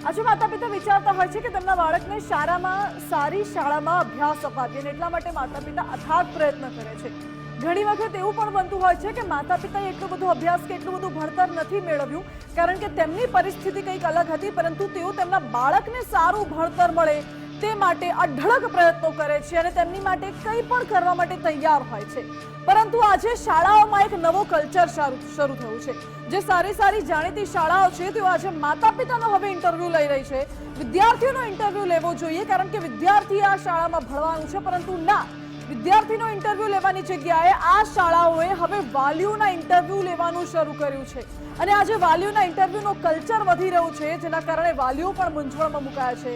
આજે માતા પિતા વિચારતા હોય છે કે તેમના બાળકને સારી શાળામાં અભ્યાસ અપાવીએ અને એટલા માટે માતા પિતા અથાગ પ્રયત્ન કરે છે। ઘણી વખત એવું પણ બનતું હોય છે કે માતા પિતાએ એટલો બધો અભ્યાસ કે એટલું બધું ભણતર નથી મેળવ્યું કારણ કે તેમની પરિસ્થિતિ કંઈક અલગ હતી, પરંતુ તેઓ તેમના બાળકને સારું ભણતર મળે તે માટે અઢળક પ્રયત્નો કરે છે અને તેમની માટે કંઈ પણ કરવા માટે તૈયાર હોય છે। પરંતુ આજે શાળાઓમાં એક નવો કલ્ચર શરૂ થયું છે। જે સારી જાણીતી શાળાઓ છે તેઓ આજે માતા પિતાનો હવે ઇન્ટરવ્યુ લઈ રહી છે। વિદ્યાર્થીઓનો ઇન્ટરવ્યુ લેવો જોઈએ કારણ કે વિદ્યાર્થી આ શાળામાં ભણવાનું છે, પરંતુ ના, વિદ્યાર્થીનો ઇન્ટરવ્યુ લેવાની જગ્યાએ આ શાળાઓએ હવે વાલીઓના ઇન્ટરવ્યુ લેવાનું શરૂ કર્યું છે અને આજે વાલીઓના ઇન્ટરવ્યુનો કલ્ચર વધી રહ્યું છે, જેના કારણે વાલીઓ પણ મૂંઝવણમાં મુકાયા છે।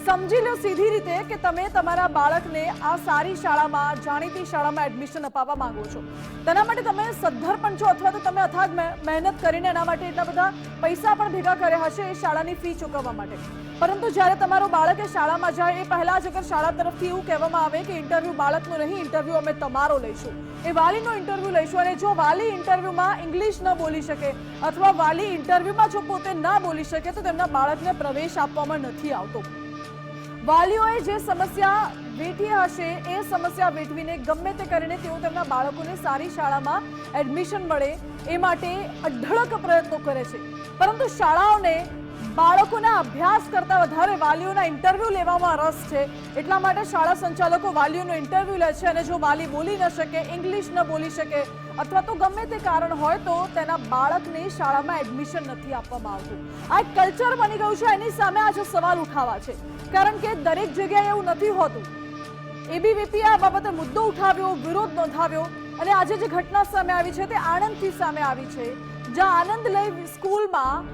સમજી લો સીધી રીતે કે તમે તમારા બાળકને આ સારી શાળામાં, જાણીતી શાળામાં એડમિશન અપાવવા માંગો છો। તેના માટે તમે સદ્ધર પણ છો અથવા તો તમે અથાગ મહેનત કરીને એના માટે એટલા બધા પૈસા પણ ભેગા કર્યા હશે એ શાળાની ફી ચૂકવવા માટે। પરંતુ જ્યારે તમારું બાળક એ શાળામાં જાય એ પહેલા જ અગર શાળા તરફથી એવું કહેવામાં આવે કે ઇન્ટરવ્યુ બાળકનો નહીં, ઇન્ટરવ્યુ અમે તમારો લઈશું, એ વાલીનો ઇન્ટરવ્યુ લઈશું, અને જો વાલી ઇન્ટરવ્યુમાં ઇંગ્લિશ ન બોલી શકે અથવા વાલી ઇન્ટરવ્યુમાં જો પોતે ના બોલી શકે તો તેમના બાળકને પ્રવેશ આપવામાં નથી આવતો। વાલીઓએ જે સમસ્યા વેઠી હશે એ સમસ્યા વેઠવીને ગમે તે કરીને તેઓ તેમના બાળકોને સારી શાળામાં એડમિશન મળે એ માટે અઢળક પ્રયત્નો કરે છે, પરંતુ શાળાઓને બાળકોના અભ્યાસ કરતા વધારે વાલીઓના ઇન્ટરવ્યુ લેવામાં રસ છે। એટલા માટે શાળા સંચાલકો વાલીઓનો ઇન્ટરવ્યુ લે છે અને જો વાલી બોલી ન શકે, ઇંગ્લિશ ન બોલી શકે અથવા તો ગમે તે કારણ હોય તો તેના બાળકને શાળામાં એડમિશન નથી આપવામાં આવતું। આ એક કલ્ચર બની ગયું છે, એની સામે આજે સવાલ ઉઠાવવા છે કારણ કે દરેક જગ્યાએ એવું નથી હોતું। એબીવીપીએ આ બાબતે મુદ્દો ઉઠાવ્યો, વિરોધ નોંધાવ્યો અને આજે જે ઘટના સામે આવી છે તે આણંદથી સામે આવી છે, જ્યાં આનંદ લઈ સ્કૂલમાં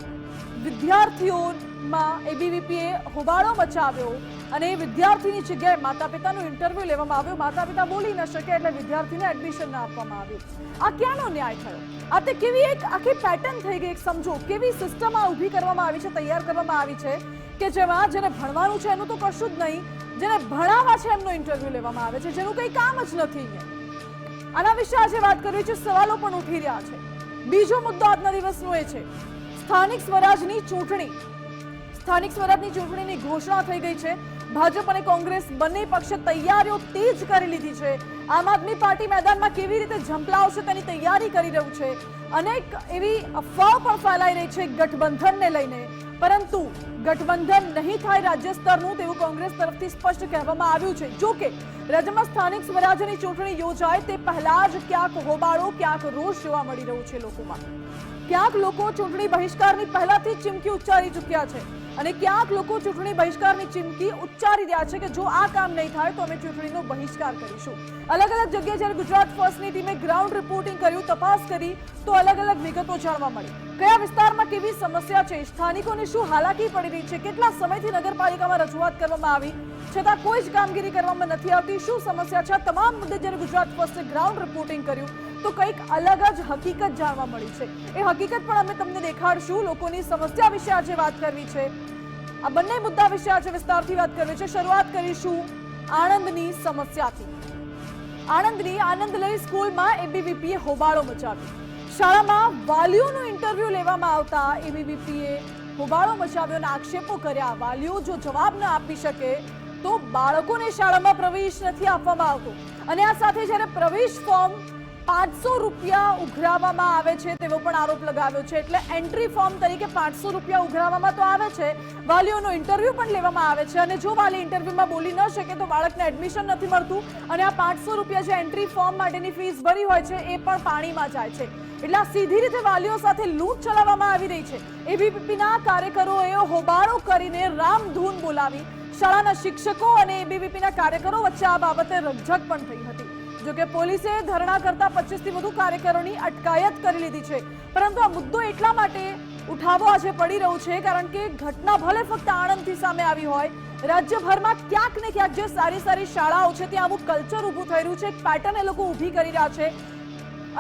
વિદ્યાર્થીઓમાં એબીવીપીએ હોબાળો મચાવ્યો અને એ વિદ્યાર્થીની જગ્યાએ માતા પિતાનો ઇન્ટરવ્યુ લેવામાં આવ્યો। માતા પિતા બોલી ન શકે એટલે વિદ્યાર્થીને એડમિશન ન આપવામાં આવ્યું। આ ક્યાંનો ન્યાય થયો? આ તે કેવી એક આખી પેટર્ન થઈ ગઈ? સમજો કેવી સિસ્ટમ આ ઊભી કરવામાં આવી છે, તૈયાર કરવામાં આવી છે કે જેમાં જેને ભણવાનું છે એનું તો કશું જ નહીં, જેને ભણાવવા છે એમનો ઇન્ટરવ્યુ લેવામાં આવે છે, જેનું કંઈ કામ જ નથી। આના વિશે આજે વાત કરવી છે, સવાલો પણ ઉઠી રહ્યા છે। બીજો મુદ્દો આજના દિવસનો એ છે સ્થાનિક સ્વરાજની ચૂંટણી। સ્થાનિક સ્વરાજની ચૂંટણીની ઘોષણા થઈ ગઈ છે। ભાજપ અને કોંગ્રેસ બંને પક્ષે તૈયારીઓ તેજ કરી લીધી છે। આમ આદમી પાર્ટી મેદાનમાં કેવી રીતે ઝંપલાવશે તેની તૈયારી કરી રહ્યું છે। અનેક એવી અફવાઓ પણ ફેલાઈ રહી છે ગઠબંધનને લઈને, પરંતુ ગઠબંધન નહીં થાય રાજ્ય સ્તરનું તેવું કોંગ્રેસ તરફથી સ્પષ્ટ કહેવામાં આવ્યું છે। જો કે રાજ્યમાં સ્થાનિક સ્વરાજ્યની ચૂંટણી યોજાય તે પહેલા જ ક્યાંક હોબાળો, ક્યાંક રોષ જોવા મળી રહ્યું છે લોકોમાં। ક્યાંક લોકો ચૂંટણી બહિષ્કારની પહેલાથી ચીમકી ઉચ્ચારી ચૂક્યા છે અને ક્યાંક લોકો ચૂંટણી બહિષ્કારની ચીમકી ઉચ્ચારી રહ્યા છે કે જો આ કામ નહીં થાય તો અમે ચૂંટણીનો બહિષ્કાર કરીશું। અલગ અલગ જગ્યાએ જ્યારે ગુજરાત ફર્સ્ટની ટીમે ગ્રાઉન્ડ રિપોર્ટિંગ કર્યું, તપાસ કરી તો અલગ અલગ વિગતો જાણવા મળી। કયા વિસ્તારમાં કેવી સમસ્યા છે, સ્થાનિકોને શું હાલાકી પડી રહી છે, કેટલા સમયથી નગરપાલિકામાં રજૂઆત કરવામાં આવી છતાં કોઈ જ કામગીરી કરવામાં નથી આવતી, શું સમસ્યા છે, આ તમામ મુદ્દે જ્યારે ગુજરાત ફર્સ્ટે ગ્રાઉન્ડ રિપોર્ટિંગ કર્યું તો કંઈક અલગ જ હકીકત જાણવા મળી છે। એ હકીકત પણ અમે તમને દેખાડશું। લોકોની સમસ્યા વિશે આજે વાત કરવી છે, આ બંને મુદ્દા વિશે આજે વિસ્તારથી વાત કરવી છે। શરૂઆત કરીશું આણંદની સમસ્યાથી। આણંદ લઈ સ્કૂલમાં એબીવીપીએ હોબાળો મચાવ્યો। શાળામાં વાલીઓનું ઇન્ટરવ્યુ લેવામાં આવતા એબીવીપીએ હોબાળો મચાવ્યો અને આક્ષેપો કર્યા। વાલીઓ જો જવાબ ન આપી શકે તો બાળકોને શાળામાં પ્રવેશ નથી આપવામાં આવતો અને આ સાથે જ્યારે પ્રવેશ ફોર્મ 500 રૂપિયા ઉઘરાવવામાં આવે છે તેવો પણ આરોપ લગાવ્યો છે। એટલે એન્ટ્રી ફોર્મ તરીકે 500 રૂપિયા ઉઘરાવવામાં તો આવે છે, વાલીઓનો ઇન્ટરવ્યુ પણ લેવામાં આવે છે અને જો વાલી ઇન્ટરવ્યુમાં બોલી ન શકે તો બાળકને એડમિશન નથી મળતું અને આ 500 રૂપિયા જે એન્ટ્રી ફોર્મ માટેની ફીસ ભરી હોય છે એ પણ પાણીમાં જાય છે। એટલે સીધી રીતે વાલીઓ સાથે લૂંટ ચલાવવામાં આવી રહી છે। એબીવીપીના કાર્યકરોએ હોબાળો કરીને રામધૂન બોલાવી। શાળાના શિક્ષકો અને એબીવીપીના કાર્યકરો વચ્ચે આ બાબતે રકઝક પણ થઈ હતી। જોકે પોલીસે ધરણા કરતા 25થી વધુ કાર્યકરોની અટકાયત કરી લીધી છે, પરંતુ આ મુદ્દો એટલા માટે ઉઠાવવો આજે પડી રહ્યું છે કારણ કે ઘટના ભલે ફક્ત આણંદથી સામે આવી હોય, રાજ્યભરમાં ક્યાંક ને ક્યાંક જે સારી શાળાઓ છે ત્યાં આવું કલ્ચર ઊભું થઈ રહ્યું છે, એક પેટર્ન એ લોકો ઊભી કરી રહ્યા છે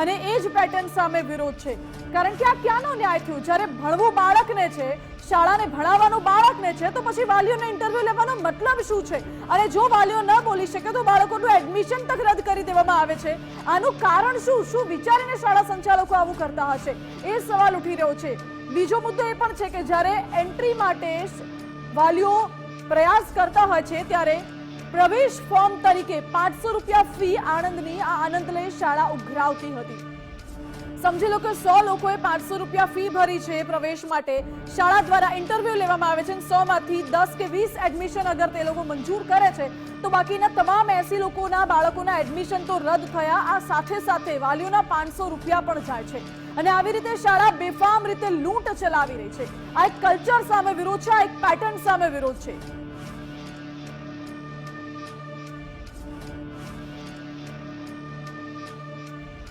અને એ જ પેટર્ન સામે વિરોધ છે કારણ કે આ ક્યાંનો ન્યાય થયો? જ્યારે ભણવું બાળકને છે, શાળાને ભણાવવાનું બાળકને છે, તો પછી વાલીઓને ઇન્ટરવ્યુ લેવાનો મતલબ શું છે? અને જો વાલીઓ ન બોલી શકે તો બાળકોનું એડમિશન તક રદ કરી દેવામાં આવે છે। આનું કારણ શું વિચારીને શાળા સંચાલકો આવું કરતા હશે એ સવાલ ઉઠી રહ્યો છે। બીજો મુદ્દો એ પણ છે કે જ્યારે એન્ટ્રી માટે વાલીઓ પ્રયાસ કરતા હોય છે ત્યારે પ્રવેશ ફોર્મ તરીકે 500 રૂપિયા ફી આણંદની આ આનંદલય શાળા ઉઘરાવતી હતી। સમજી લો કે 100 લોકોએ 500 રૂપિયા ફી ભરી છે પ્રવેશ માટે। શાળા દ્વારા ઇન્ટરવ્યુ લેવામાં આવે છે, 100 માંથી 10 કે 20 એડમિશન અગર તે લોકો મંજૂર કરે છે તો બાકીના તમામ 80 લોકોના બાળકોના એડમિશન તો રદ થયા। આ સાથે સાથે વાલીઓના 500 રૂપિયા પણ જાય છે અને આવી રીતે શાળા બેફામ રીતે લૂંટ ચલાવી રહી છે। આ એક કલ્ચર સામે વિરોધ છે, આ એક પેટર્ન સામે વિરોધ છે।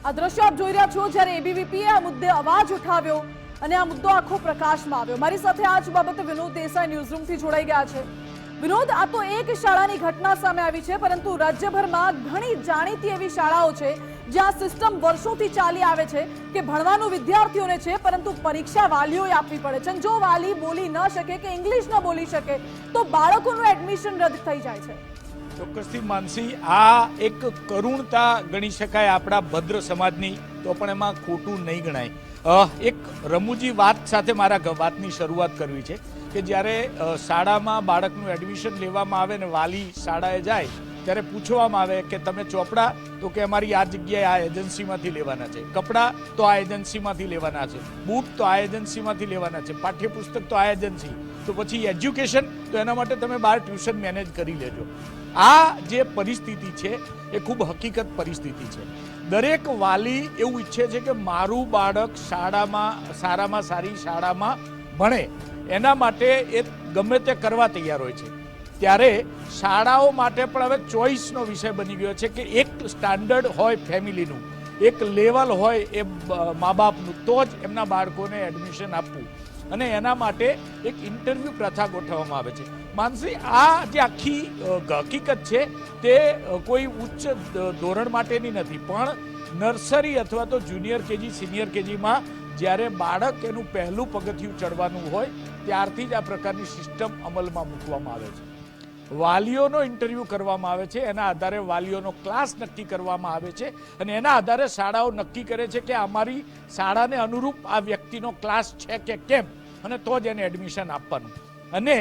આ દ્રશ્ય આપ જોઈ રહ્યા છો જ્યારે એબીવીપીએ આ મુદ્દે અવાજ ઉઠાવ્યો અને આ મુદ્દો આખો પ્રકાશમાં આવ્યો। મારી સાથે આ જ બાબતે વિનોદ દેસાઈ ન્યૂઝરૂમથી જોડાઈ ગયા છે। વિનોદ, આ તો એક શાળાની ઘટના સામે આવી છે, પરંતુ રાજ્યભરમાં ઘણી જાણીતી એવી શાળાઓ છે જ્યાં સિસ્ટમ વર્ષોથી ચાલી આવે છે કે ભણવાનું વિદ્યાર્થીઓને છે, પરંતુ પરીક્ષા વાલીઓએ આપવી પડે છે। જો વાલી બોલી ન શકે કે ઇંગ્લિશ ન બોલી શકે તો બાળકોનું એડમિશન રદ થઈ જાય છે। ચોક્કસથી માનસી, આ એક કરુણતા ગણી શકાય આપણા ભદ્ર સમાજની, તો પણ એમાં ખોટું નહીં ગણાય। એક રમૂજી વાત સાથે મારા વાતની શરૂઆત કરવી છે કે જ્યારે શાળામાં બાળકનું એડમિશન લેવામાં આવે ને વાલી શાળાએ જાય ત્યારે પૂછવામાં આવે કે તમે ચોપડા, તો કે અમારી આ જગ્યાએ આ એજન્સીમાંથી લેવાના છે, કપડાં તો આ એજન્સીમાંથી લેવાના છે, બૂટ તો આ એજન્સીમાંથી લેવાના છે, પાઠ્યપુસ્તક તો આ એજન્સી, તો પછી એજ્યુકેશન તો એના માટે તમે બહાર ટ્યુશન મેનેજ કરી લેજો। આ જે પરિસ્થિતિ છે એ ખૂબ હકીકત પરિસ્થિતિ છે। દરેક વાલી એવું ઈચ્છે છે કે મારું બાળક સારામાં સારી શાળામાં ભણે, એના માટે એ ગમે તે કરવા તૈયાર હોય છે। ત્યારે શાળાઓ માટે પણ હવે ચોઈસનો વિષય બની ગયો છે કે એક સ્ટાન્ડર્ડ હોય ફેમિલીનું, એક લેવલ હોય એ મા બાપનું, તો જ એમના બાળકોને એડમિશન આપવું અને એના માટે એક ઇન્ટરવ્યૂ પ્રથા ગોઠવવામાં આવે છે। માનસી, આ જે આખી હકીકત છે તે કોઈ ઉચ્ચ ધોરણ માટેની નથી, પણ નર્સરી અથવા તો જુનિયર કેજી, સિનિયર કેજીમાં જ્યારે બાળક એનું પહેલું પગથિયું ચડવાનું હોય ત્યારથી જ આ પ્રકારની સિસ્ટમ અમલમાં મૂકવામાં આવે છે। વાલીઓનો ઇન્ટરવ્યૂ કરવામાં આવે છે, એના આધારે વાલીઓનો ક્લાસ નક્કી કરવામાં આવે છે અને એના આધારે શાળાઓ નક્કી કરે છે કે અમારી શાળાને અનુરૂપ આ વ્યક્તિનો ક્લાસ છે કે કેમ, અને તો જ એને એડમિશન આપવાનું। અને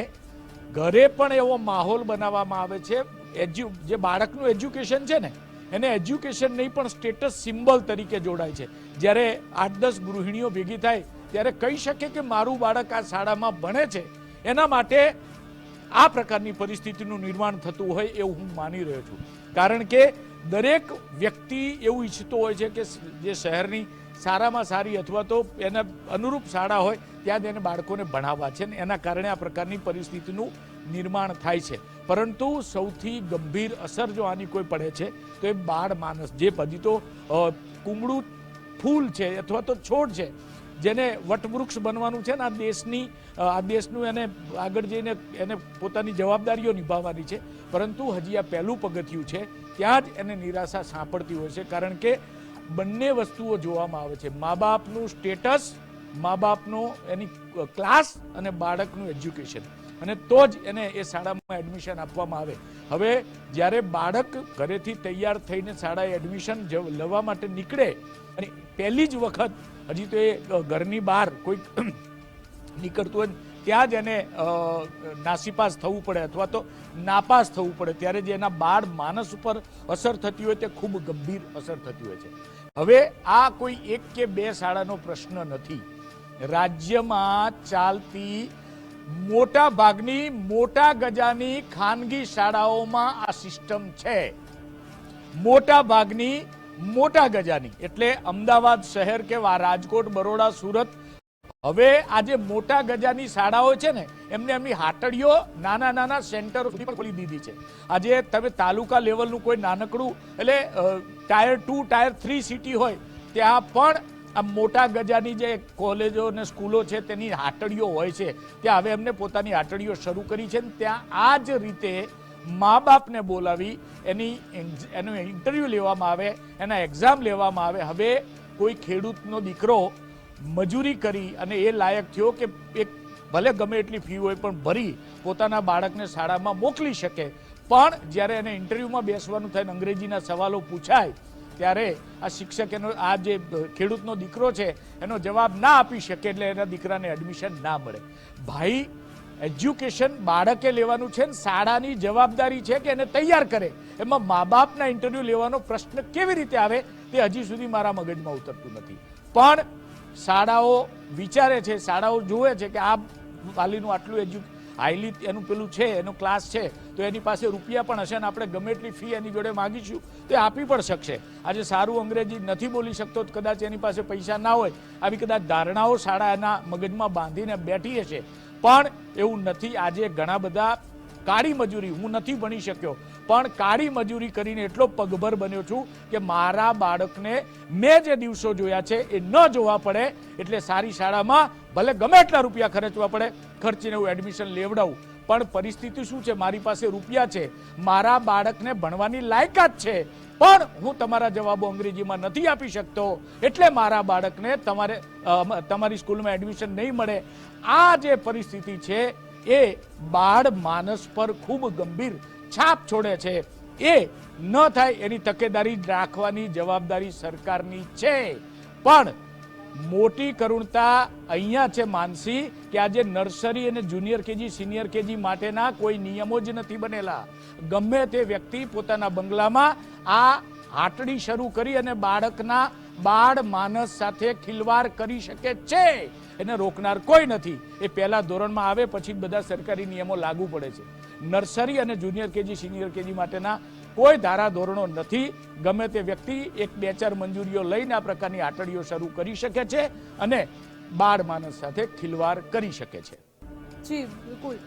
ઘરે પણ એવો માહોલ બનાવવામાં આવે છે, જે બાળકનું એજ્યુકેશન છે ને એને એજ્યુકેશન નહીં પણ સ્ટેટસ સિમ્બોલ તરીકે જોડાય છે। જ્યારે 8-10 ગૃહિણીઓ ભેગી થાય ત્યારે કહી શકે કે મારું બાળક આ શાળામાં ભણે છે, એના માટે આ પ્રકારની પરિસ્થિતિનું નિર્માણ થતું હોય એવું હું માની રહ્યો છું। કારણ કે દરેક વ્યક્તિ એવું ઈચ્છતો હોય છે કે જે શહેરની સારામાં સારી અથવા તો એના અનુરૂપ શાળા હોય ત્યાં જ એને બાળકોને ભણાવવા છે ને એના કારણે આ પ્રકારની પરિસ્થિતિનું નિર્માણ થાય છે। પરંતુ સૌથી ગંભીર અસર જો આની કોઈ પડે છે તો એ બાળ માનસ, જે હજી તો કુમળું ફૂલ છે અથવા તો છોડ છે જેને વટવૃક્ષ બનવાનું છે ને આ દેશનું એને આગળ જઈને એને પોતાની જવાબદારીઓ નિભાવવાની છે, પરંતુ હજી આ પહેલું પગથિયું છે ત્યાં જ એને નિરાશા સાંપડતી હોય છે। કારણ કે બંને વસ્તુઓ જોવામાં આવે છે, મા બાપનું સ્ટેટસ, મા બાપનો એની ક્લાસ અને બાળકનું એજ્યુકેશન, અને તો જ એને એ શાળામાં એડમિશન આપવામાં આવે। હવે જ્યારે બાળક ઘરેથી તૈયાર થઈને શાળાએ એડમિશન લેવા માટે નીકળે અને પહેલી જ વખત હજી તો એ ઘરની બહાર કોઈ નીકળતું હોય ત્યાં જ એને નાસીપાસ થવું પડે અથવા તો નાપાસ થવું પડે, ત્યારે જે એના બાળ માનસ ઉપર અસર થતી હોય તે ખૂબ ગંભીર અસર થતી હોય છે। હવે આ કોઈ એક કે બે શાળાનો પ્રશ્ન નથી, રાજ્યમાં ચાલતી મોટા ભાગની મોટા ગજાની ખાનગી શાળાઓમાં આ સિસ્ટમ છે। મોટા ભાગની મોટા ગજાની એટલે અમદાવાદ શહેર કે રાજકોટ, બરોડા, સુરત, હવે આજે મોટા ગજાની શાળાઓ છે ને એમને એમની હાટડીઓ નાના નાના સેન્ટર સુધી પણ ખોલી દીધી છે। આજે તમે તાલુકા લેવલનું કોઈ નાનકડું એટલે ટાયર 2, ટાયર 3 સિટી હોય ત્યાં પણ આ મોટા ગજાની જે કોલેજો અને સ્કૂલો છે તેની હાટડીઓ હોય છે, ત્યાં હવે એમને પોતાની હાટડીઓ શરૂ કરી છે। ત્યાં આ જ રીતે મા બાપને બોલાવી એનું ઇન્ટરવ્યૂ લેવામાં આવે, એના એક્ઝામ લેવામાં આવે। હવે કોઈ ખેડૂતનો દીકરો મજૂરી કરી અને એ લાયક થયો કે એક ભલે ગમે એટલી ફી હોય પણ ભરી પોતાના બાળકને શાળામાં મોકલી શકે, પણ જ્યારે એને ઇન્ટરવ્યૂમાં બેસવાનું થાય, અંગ્રેજીના સવાલો પૂછાય ત્યારે આ શિક્ષક એનો આ જે ખેડૂતનો દીકરો છે એનો જવાબ ના આપી શકે એટલે એના દીકરાને એડમિશન ના મળે. ભાઈ, એજ્યુકેશન બાળકે લેવાનું છે ને શાળાની જવાબદારી છે કે એને તૈયાર કરે. એમાં મા બાપના ઇન્ટરવ્યૂ લેવાનો પ્રશ્ન કેવી રીતે આવે તે હજી સુધી મારા મગજમાં ઉતરતું નથી. પણ શાળાઓ વિચારે છે, શાળાઓ જુએ છે કે આ વાલીનું આટલું હાઈલી એનું પેલું છે, એનો ક્લાસ છે, તો એની પાસે રૂપિયા પણ હશે ને આપણે ગમે એટલી ફી એની જોડે માગીશું તો એ આપી પણ શકશે. આજે સારું અંગ્રેજી નથી બોલી શકતો તો કદાચ એની પાસે પૈસા ના હોય, આવી કદાચ ધારણાઓ શાળાના મગજમાં બાંધીને બેઠી હશે. પણ એવું નથી. આજે ઘણા બધા કાળી મજૂરી, હું નથી ભણી શક્યો પણ કાળી મજૂરી કરીને એટલો પગભર બન્યો છું કે મારા બાળકને મેં જે દિવસો જોયા છે એ ન જોવા પડે એટલે સારી શાળામાં ભલે ગમે એટલા રૂપિયા ખર્ચવા પડે, ખર્ચીને હું એડમિશન લેવડાવું. પણ પરિસ્થિતિ શું છે? મારી પાસે રૂપિયા છે, મારા બાળકને ભણવાની લાયકાત છે, પણ હું તમારા જવાબો અંગ્રેજીમાં નથી આપી શકતો એટલે મારા બાળકને તમારી સ્કૂલમાં એડમિશન નહીં મળે. આ જે પરિસ્થિતિ છે એ બાળ માનસ પર ખૂબ ગંભીર છાપ છોડે છે. એ ન થાય એની તકેદારી રાખવાની જવાબદારી સરકારની છે. પણ મોટી કરુણતા અહીંયા છે માનસી કે આજે નર્સરી અને જુનિયર કેજી, સિનિયર કેજી માટેના કોઈ નિયમો જ નથી બનેલા. ગમે તે વ્યક્તિ પોતાના બંગલામાં આ હાટડી શરૂ કરી અને બાળકના બાળ માનસ સાથે ખિલવાડ કરી શકે છે. એને રોકનાર કોઈ નથી. એ પહેલા ધોરણમાં આવે પછી બધા સરકારી નિયમો લાગુ પડે છે. નર્સરી અને જુનિયર કેજી, સિનિયર કેજી માટેના કોઈ ધારા ધોરણો નથી. ગમે તે વ્યક્તિ 1-2-4 મંજૂરીઓ લઈને આ પ્રકારની આટડીઓ શરૂ કરી શકે છે અને બાળ માનસ સાથે ખિલવાડ કરી શકે છે. જી બિલકુલ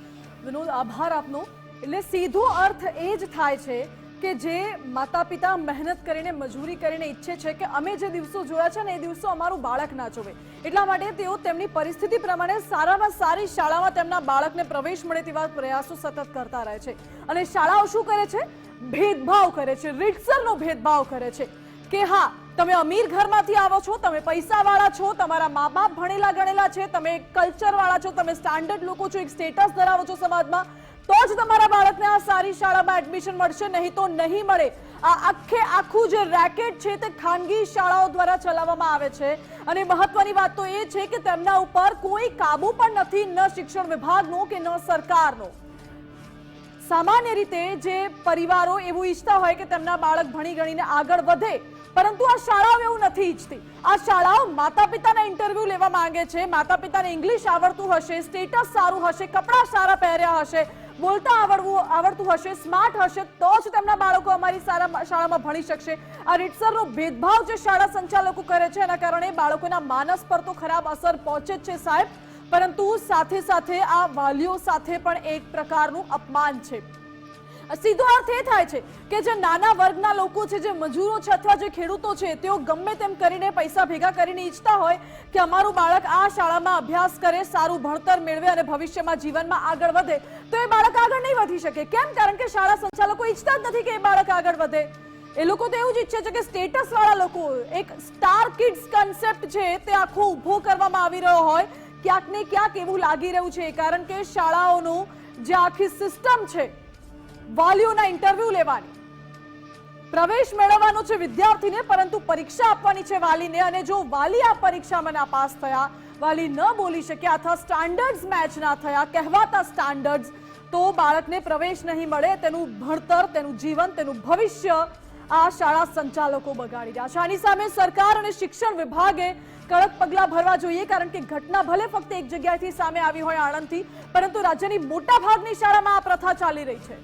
વિનોદ, આભાર આપનો. એટલે સીધો અર્થ એ જ થાય છે કે જે માતા પિતા મહેનત કરીને, મજૂરી કરીને ઈચ્છે છે કે અમે જે દિવસો જોયા છે ને એ દિવસો અમારું બાળક ના જોવે, એટલા માટે તેઓ તેમની પરિસ્થિતિ પ્રમાણે સારામાં સારી શાળામાં તેમના બાળકને પ્રવેશ મળે તેવા પ્રયાસો સતત કરતા રહે છે. અને શાળાઓ શું કરે છે? ભેદભાવ કરે છે, રીતસરનો ભેદભાવ કરે છે કે હા, તમે અમીર ઘરમાંથી આવો છો, તમે પૈસાવાળા છો, તમારા મા બાપ ભણેલા ગણેલા છે, તમે કલ્ચરવાળા છો, તમે સ્ટાન્ડર્ડ લોકો છો, એક સ્ટેટસ ધરાવો છો સમાજમાં, તો જ તમારા બાળકને આ સારી શાળામાં એડમિશન મળશે, નહીં તો નહીં મળે. આ આખું જે રેકેટ છે તે ખાનગી શાળાઓ દ્વારા ચલાવવામાં આવે છે. અને મહત્વની વાત તો એ છે કે તેમના ઉપર કોઈ કાબુ પણ નથી, ન શિક્ષણ વિભાગનો કે ન સરકારનો. સામાન્ય રીતે જે પરિવારો એવું ઈચ્છતા હોય કે તેમના બાળક ભણી ગણીને આગળ વધે, પરંતુ આ શાળાઓ એવું નથી ઈચ્છતી. આ શાળાઓ માતા પિતાના ઇન્ટરવ્યુ લેવા માંગે છે. માતા પિતાને ઇંગ્લિશ આવડતું હશે, સ્ટેટસ સારું હશે, કપડાં સારા પહેર્યા હશે, બોલતા આવડતું હશે, સ્માર્ટ હશે, તો જ તેમના બાળકો અમારી શાળામાં ભણી શકશે. આ રીતસરનો ભેદભાવ જે શાળા સંચાલકો કરે છે એના કારણે બાળકોના માનસ પર તો ખરાબ અસર પહોંચે જ છે સાહેબ, પરંતુ સાથે સાથે આ વાલીઓ સાથે પણ એક પ્રકારનું અપમાન છે. સીધો અર્થ એ થાય છે કે જે નાના વર્ગના લોકો છે, જે મજૂરો છે અથવા જે ખેડૂતો છે, તેઓ ગમે તેમ કરીને પૈસા ભેગા કરીને ઈચ્છતા હોય કે અમારું બાળક આ શાળામાં અભ્યાસ કરે, સારું ભણતર મેળવે અને ભવિષ્યમાં જીવનમાં આગળ વધે, તો એ બાળક આગળ નહીં વધી શકે. કેમ? કારણ કે શાળા સંચાલકો ઈચ્છતા જ નથી કે એ બાળક આગળ વધે. એ લોકો તો એવું જ ઈચ્છે છે કે સ્ટેટસ વાળા લોકો, એક સ્ટાર કિડ્સ કન્સેપ્ટ છે તે આખો ઊભો કરવામાં આવી રહ્યો હોય. ક્યાંક ને ક્યાંક એવું લાગી રહ્યું છે, કારણ કે શાળાઓનું જે આખી સિસ્ટમ છે, વાલીઓના ઇન્ટરવ્યુ લેવાની, પ્રવેશ મેળવવાનો છે વિદ્યાર્થીને, પરંતુ પરીક્ષા આપવાની છે વાલીને. અને જો વાલી આ પરીક્ષામાં નાપાસ થયા, વાલી ન બોલી શક્યા અથવા સ્ટાન્ડર્ડ્સ મેચ ના થયા, કહેવાતા સ્ટાન્ડર્ડ્સ, તો બાળકને પ્રવેશ નહીં મળે. તેનું ભણતર, તેનું જીવન, તેનું ભવિષ્ય આ શાળા સંચાલકો બગાડી રહ્યા છે. આની સામે સરકાર અને શિક્ષણ વિભાગે કડક પગલાં ભરવા જોઈએ, કારણ કે ઘટના ભલે ફક્ત એક જગ્યાએથી સામે આવી હોય, આણંદથી, પરંતુ રાજ્યની મોટા ભાગની શાળામાં આ પ્રથા ચાલી રહી છે.